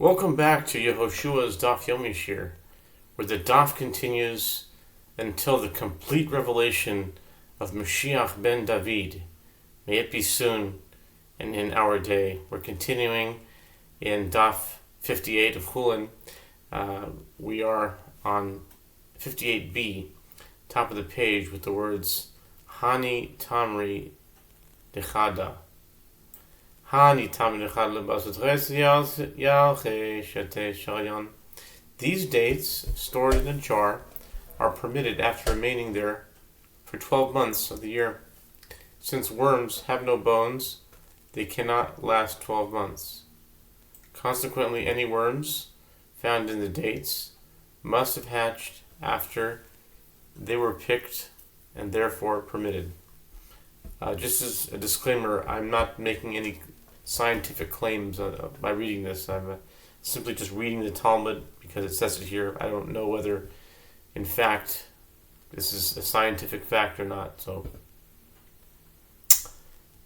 Welcome back to Yehoshua's Daf Yomi Shiur, where the Daf continues until the complete revelation of Mashiach ben David. May it be soon and in our day. We're continuing in Daf 58 of Chullin. We are on 58b, top of the page, with the words Hani Tamri Dechada. These dates, stored in a jar, are permitted after remaining there for 12 months of the year. Since worms have no bones, they cannot last 12 months. Consequently, any worms found in the dates must have hatched after they were picked and therefore permitted. Just as a disclaimer, I'm not making any scientific claims by reading this. I'm simply just reading the Talmud because it says it here. I don't know whether, in fact, this is a scientific fact or not. So,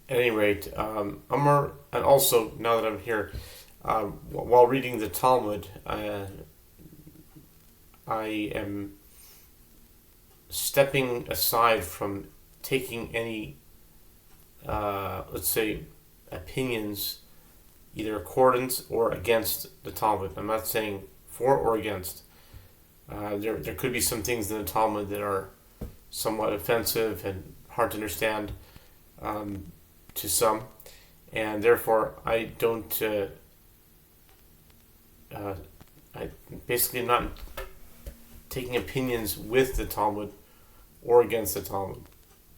at any rate, Amar, and also now that I'm here, while reading the Talmud, I am stepping aside from taking any, let's say, opinions, either accordance or against the Talmud. I'm not saying for or against. There could be some things in the Talmud that are somewhat offensive and hard to understand to some, and therefore I don't. I basically am not taking opinions with the Talmud or against the Talmud.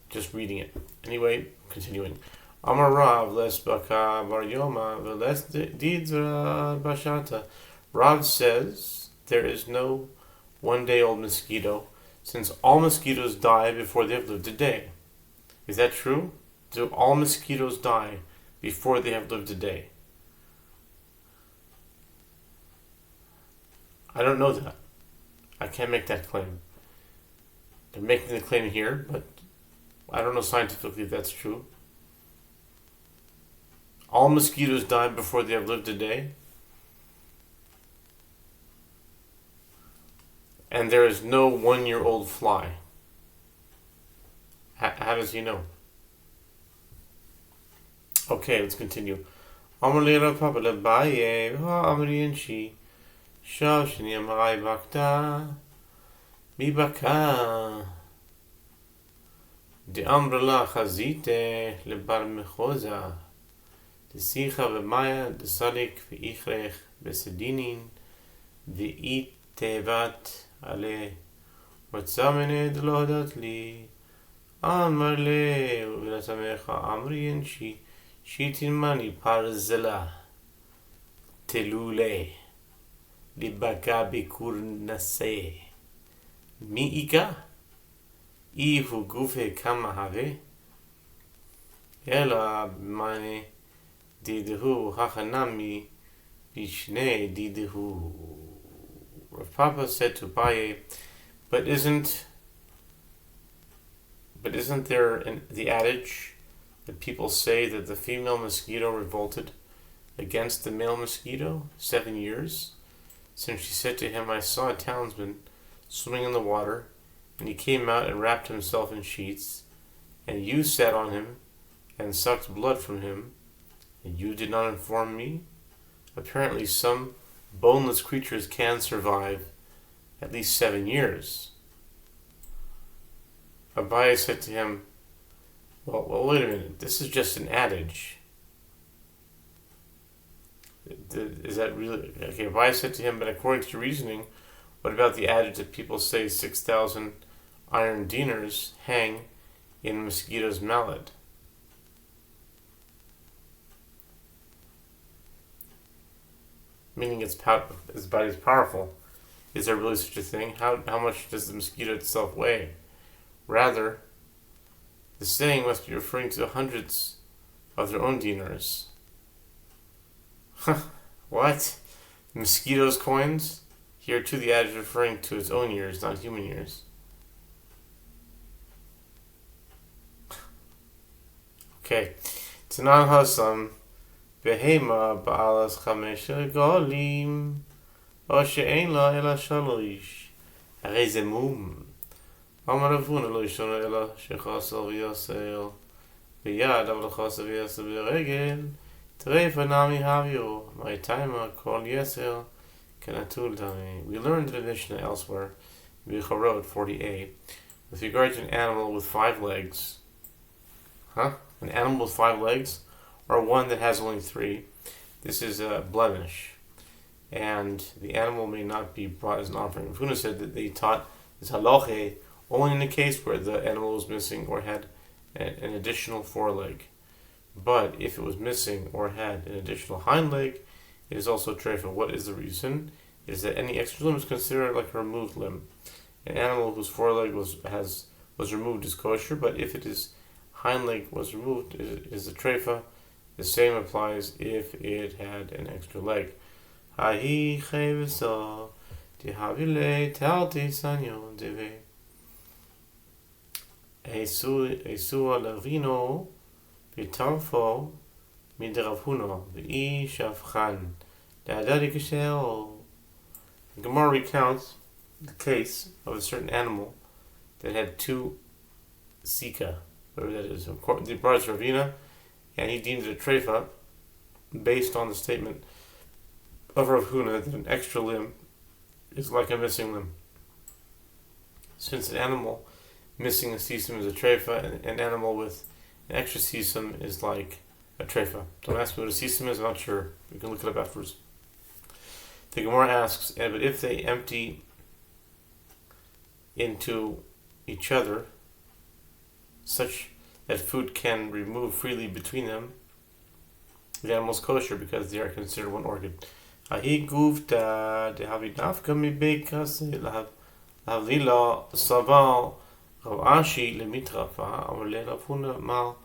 Just reading it. Anyway, continuing. Amar Rav les baka bar yoma veles didra bashata. Rav says there is no one-day-old mosquito, since all mosquitoes die before they have lived a day. Is that true? Do all mosquitoes die before they have lived a day? I don't know that. I can't make that claim. They're making the claim here, but I don't know scientifically if that's true. All mosquitoes die before they have lived a day. And there is no one-year-old fly. How does he know? Okay, let's continue. Amrli Rav Papa leBaye Amri Inshi Shav Shni Amrai Bakta Mibaka De Amrla Chazite leBar Mechoza Sicha v'maya desalik v'ichrech besedinin v'itevat ale v'tzamene d'lodat li amar le v'latamecha amriyin shitin mani parzela telule libaka bikur nase mi'ika ihu gufe kama have ela mane Didahu hachanami bishne didahu. Rav Papa said to Baye, but isn't there the adage that people say that the female mosquito revolted against the male mosquito 7 years? Since she said to him, I saw a townsman swimming in the water, and he came out and wrapped himself in sheets, and you sat on him and sucked blood from him, and you did not inform me? Apparently some boneless creatures can survive at least 7 years. Abaye said to him, well, wait a minute, this is just an adage. Is that really... Okay, Abaye said to him, but according to your reasoning, what about the adage that people say 6,000 iron dinars hang in a mosquito's mallet? Meaning its body is powerful. Is there really such a thing? How much does the mosquito itself weigh? Rather, the saying must be referring to the hundreds of their own dinars. What? Mosquitoes' coins? Here too the adage referring to its own years, not human years. Okay. Tanan Hasam בהמה בעלת 5 רגלים, או שאין לה אלא 3, הרי זה מום. אמר רב הונא לא ישונה אלא שחסר ויסר ביד, אבל חסר ויסר ברגל, טרפה נמי הביו, my timer called yeser kanatul tami. We learned in the Mishnah elsewhere, Bicharot 48, with regard to an animal with 5 legs. An animal with 5 legs, or one that has only 3. This is a blemish, and the animal may not be brought as an offering. Rav Huna said that they taught this halacha only in the case where the animal was missing or had an additional foreleg. But if it was missing or had an additional hind leg, it is also treifa. What is the reason? It is that any extra limb is considered like a removed limb. An animal whose foreleg was removed is kosher, but if its hind leg was removed, it is a treifa. The same applies if it had an extra leg. Hahi chayvesa tihavile talti sanyo deve esua lavino vitarfo midrav huno v'i shafchan le'adadi kashel. The Gemara recounts the case of a certain animal that had 2 sika, whatever that is. The brought it to Ravina, and he deemed it a treifa based on the statement of Rav Huna that an extra limb is like a missing limb. Since an animal missing a sisum is a treifa, and an animal with an extra sisum is like a treifa. Don't ask me what a sisum is, I'm not sure. You can look it up afterwards. The Gemara asks, but if they empty into each other such that food can remove freely between them, the animal is kosher because they are considered one organ. Ahi guvta dehavi nafka mi beikase lahavlila saval ravashi lemitrafa amale rafuna mal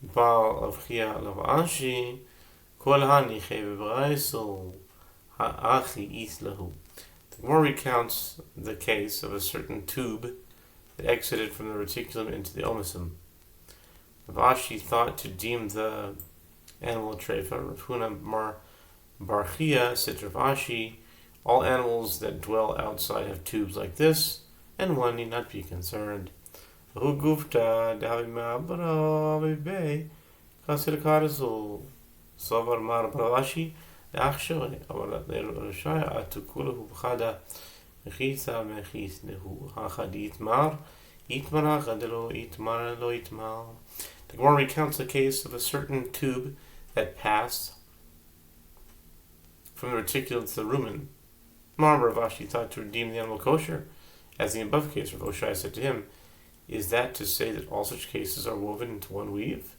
bal avchia lavashi kol hani cheve braiso ha'achi islahu. The Gemara recounts the case of a certain tube that exited from the reticulum into the omosum. Ravashi thought to deem the animal a treifa. Rav Huna Mar Barchia said to Ravashi, all animals that dwell outside have tubes like this, and one need not be concerned. Hu gufta davima baravibe kasir karasul savar mar Ravashi achshoy amalat nerashaya atukulahu b'chada mechisa mechis nehu hachadit mar itmar hachadelo itmar lo itmar. The Gemara recounts the case of a certain tube that passed from the reticulum to the rumen. Mar Ravashi thought to redeem the animal kosher, as in the above case. Rav Oshai said to him, is that to say that all such cases are woven into one weave?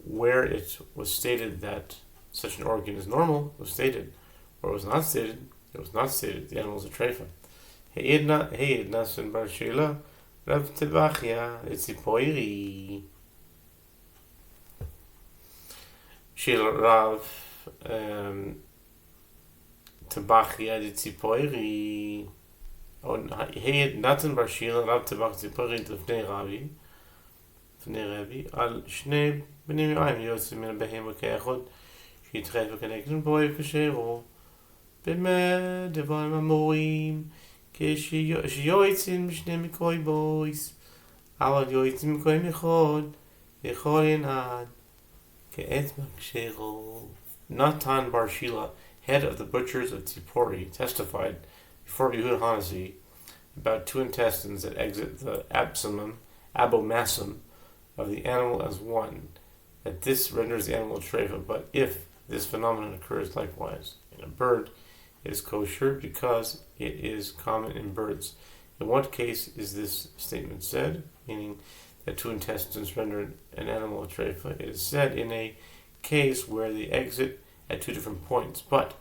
Where it was stated that such an organ is normal, was stated. Where it was not stated, it was not stated. The animal is a treifa. Hey, nasan bar shela, Rav Tebachia, etzipoiri. Shel Rav Tebachia etzipoiri. Hey, nasan bar shela, Rav Tebachia etzipoiri lefnei Rabbi, al shnei bnei yoyim yotzim min behema ke'echad. יתחייב וכנגד בוי כשרו באמת דברים אמורים כשיועצים משני מקוי בויס אבל יועצים מקוי מחוד יכול ינעד כעת מקשרו. Natan Bar Shila, head of the butchers of Tzipori, testified before Yehuda Hanasi about 2 intestines that exit the abomasum of the animal as one, that this renders the animal treifa. But if this phenomenon occurs likewise in a bird, it is kosher because it is common in birds. In what case is this statement said? Meaning that 2 intestines render an animal a treifa. It is said in a case where they exit at 2 different points. But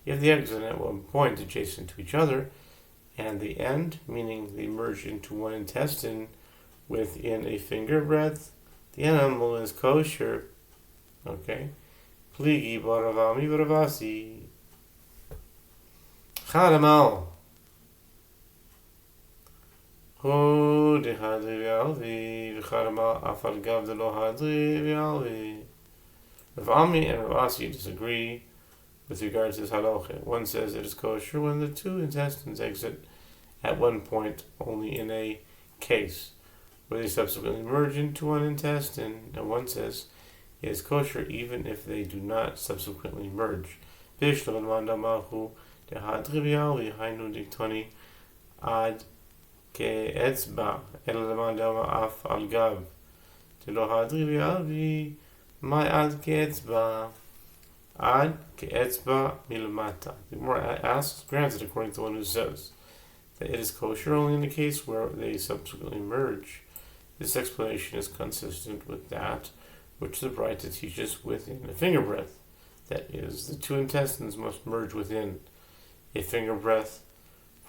if they exit at one point adjacent to each other, and the end, meaning they merge into one intestine within a finger breadth, the animal is kosher. Okay? Pligi baravami baravasi. Chadamal. Hu dehadri v'alvi v'chadamal afal gav de lo hadri v'alvi. Rav Ami and Rav Asi disagree with regard to this halacha. One says it is kosher when the two intestines exit at one point only in a case where they subsequently merge into one intestine, and one says it is kosher even if they do not subsequently merge. Ad כאצבע, אלא למען דמה אף על גב. דלא הדריבי my ad כאצבע, ad כאצבע מלמטה. The Gemara asks, granted according to one who says that it is kosher only in the case where they subsequently merge. This explanation is consistent with that which the Braita teaches within a finger breadth. That is, the two intestines must merge within a finger breadth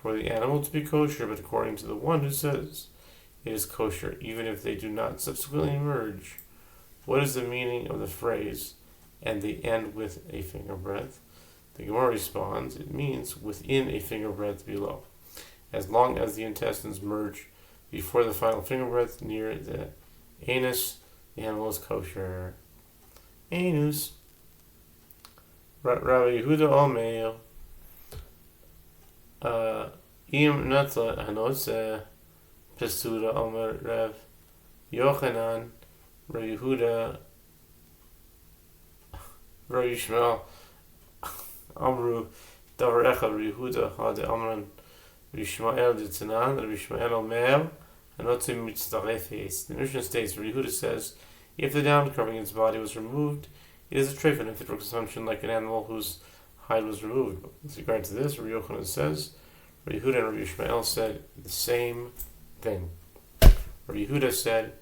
for the animal to be kosher, but according to the one who says it is kosher even if they do not subsequently merge. What is the meaning of the phrase, and they end with a finger breadth? The Gemara responds, it means within a finger breadth below. As long as the intestines merge before the final finger breadth near the anus, the animal is kosher. Anus. Rabbi Yehuda Omeir, Im Natla Hanose, Pesuda Omer Rav Yochanan, Rabbi Yehuda, Rabbi Yishmael, Amru, Davar Echad, Rabbi Yehuda, Hade Amran, Rabbi Yishmael de Tanan, Rabbi Yishmael Omer, Hanotze Mitzdarefes. The Mishnah states, Rabbi Yehuda says, if the down covering its body was removed, it is a treif and fit for consumption like an animal whose hide was removed. With regard to this, Rabbi Yochanan says, Rabbi Yehuda and Rabbi Yishmael said the same thing. Rabbi Yehuda said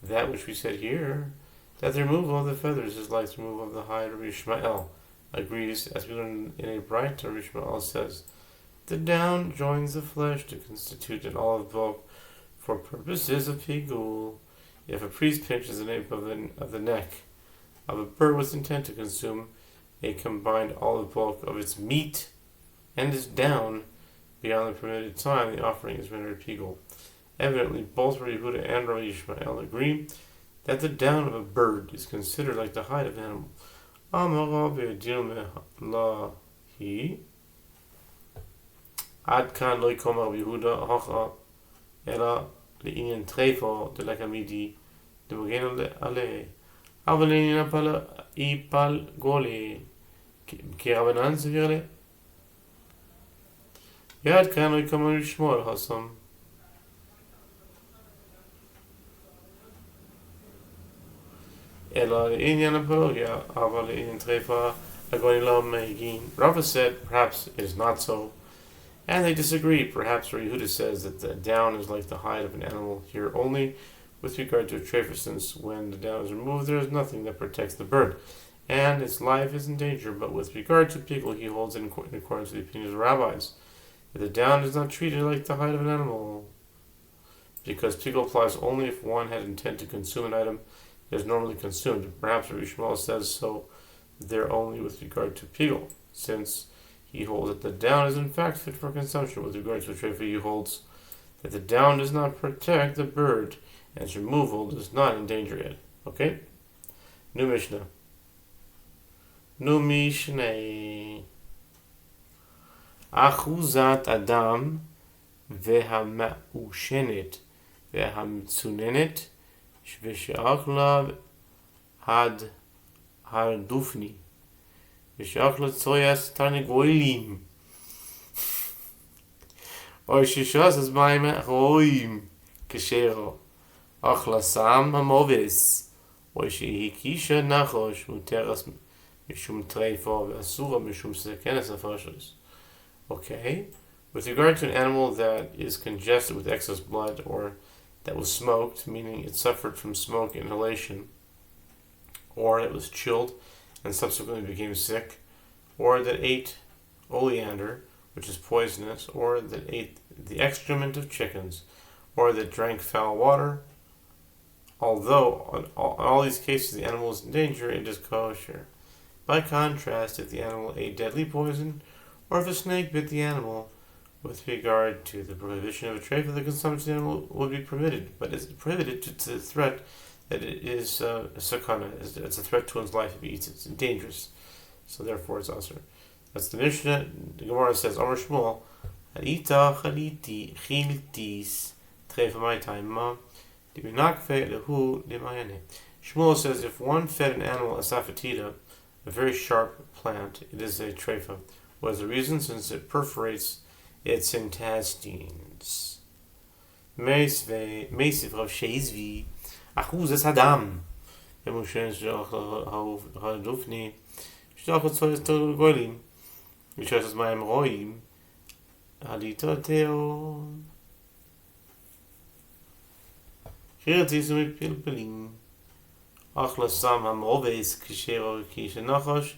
that which we said here, that the removal of the feathers is like the removal of the hide. Rabbi Yishmael agrees, as we learn in a Braita. Rabbi Yishmael says, the down joins the flesh to constitute an olive bulk for purposes of pigul. If a priest pinches the nape of the neck of a bird with intent to consume a combined olive bulk of its meat and its down beyond the permitted time, the offering is rendered pigul. Evidently, both Rabbi Yehuda and Rabbi Yishmael agree that the down of a bird is considered like the hide of an animal. Amar be'edil me'lahi ad kan lo yikom Rabbi Yehuda hocha ela le'inyan treifo de la kamidi de b'geno ale אבל לעניין איפל גולי כרבנן סביר לה יד כאן לא יקמנו לשמוע על חסם אלא לעניין הפלוגיה אבל לעניין טריפה הגוני לא מגיעים. Rava said perhaps it is not so, and they disagree. Perhaps Rabbi Yehuda says that the down is like the hide of an animal here only with regard to a treifa, since when the down is removed, there is nothing that protects the bird, and its life is in danger. But with regard to pigul, he holds in accordance with the opinions of rabbis that the down is not treated like the hide of an animal, because pigul applies only if one had intent to consume an item that is normally consumed. Perhaps Rabbi Shmuel says so there only with regard to pigul, since he holds that the down is in fact fit for consumption. With regard to a treifa, he holds that the down does not protect the bird, and its removal does not endanger it. Okay? New Mishnah. New Mishnah. Achuzat Adam והמעושנת והמצוננת ושאכלה had הרדופני ושאכלה צויס תרנגולים או ששס אז מים רואים כשרו אכלה סם המובס או שהקישה נחוש מותרס משום טרייפו ואסורה משום סכנס הפרשס. Okay, with regard to an animal that is congested with excess blood, or that was smoked, meaning it suffered from smoke inhalation, or it was chilled and subsequently became sick, or that ate oleander, which is poisonous, or that ate the excrement of chickens, or that drank foul water, although in all these cases the animal is in danger, it is kosher. By contrast, if the animal ate deadly poison, or if a snake bit the animal, with regard to the prohibition of a treifa, the consumption of the animal would be permitted, but is prohibited to the threat that it is a sakana. It's a threat to one's life if he eats it. It's dangerous. So therefore it's asur. That's the Mishnah. The Gemara says, Amar Shmuel, Harita chaliti chiltis trefa my time ma libinakfe lehu limayane. Shmuel says if one fed an animal a safatida, a very sharp plant, it is a trefa. What is the reason? Since it perforates its intestines. Meisiv Rav Sheizvi Achuz es Hadam. Bemushen Shach Hadufni Shach Tzoyes Tol Golim. Mishas Mayim Roim Alita Teo Chiratis Mipilpelim Achla Sam Hamoves Kishero Kishenachosh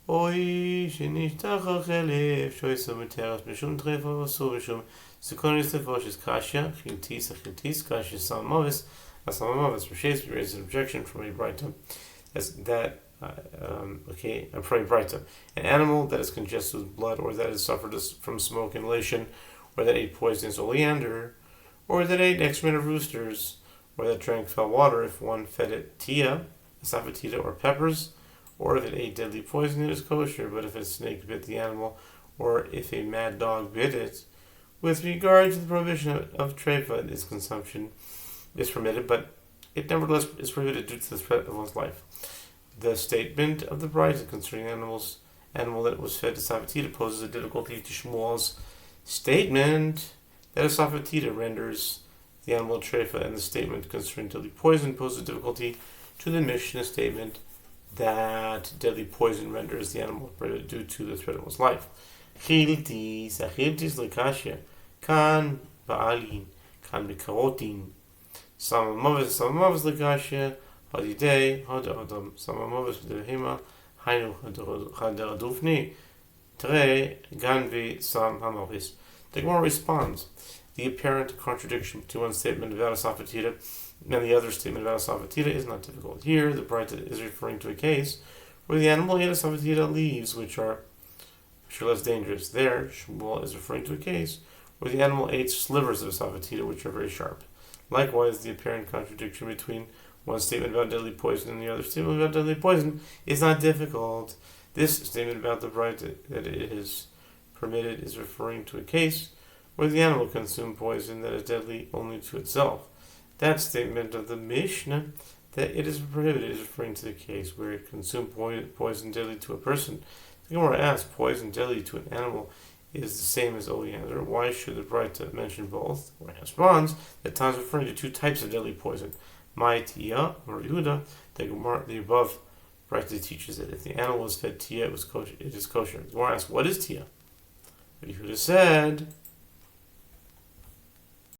Oi Shenishtacha Chelef Shoysa Miteras Mishum Trefa Vasu Mishum Sekonis Tefosh is Kasha Chiltis Kasha Samavis Asamavis Rashes raises an objection from a Brighton as that from a Brighton. An animal that is congested with blood, or that has suffered from smoke inhalation, or that ate poisonous oleander, or that ate excrement of roosters, or that drank foul water, if one fed it tia, safatida, or peppers, or if it ate deadly poison, it is kosher. But if a snake bit the animal, or if a mad dog bit it, with regard to the prohibition of trefa, its consumption is permitted, but it nevertheless is prohibited due to the threat of one's life. The statement of the Bride concerning animal that was fed to safatida poses a difficulty to Shmuel's statement that a safatida renders the animal trefa, and the statement concerning deadly poison poses a difficulty to the Mishnah statement that deadly poison renders the animal prohibited due to the threat of one's life. Chiltis lekashya kan ba'alin kan bikarotin samamavis lekashya hadidei had adam samamavis v'dehema hainu hadadufni tre ganvi sam hamavis. The Gemara responds: the apparent contradiction between one statement about a safatida and the other statement about a safatida is not difficult. Here, the Braita is referring to a case where the animal ate a safatida leaves, which are less dangerous. There, Shmuel is referring to a case where the animal ate slivers of a safatida, which are very sharp. Likewise, the apparent contradiction between one statement about deadly poison and the other statement about deadly poison is not difficult. This statement about the Braita that it is permitted is referring to a case where the animal consumed poison that is deadly only to itself. That statement of the Mishnah that it is prohibited is referring to the case where it consumed poison deadly to a person. The Gemara asks, poison deadly to an animal is the same as oleander. Why should the Braita mention both? The Gemara responds that Taz is referring to two types of deadly poison. My tia or Yehuda, the above Braita teaches that if the animal was fed tia, it is kosher. The Gemara asks, what is tia? Yehuda said,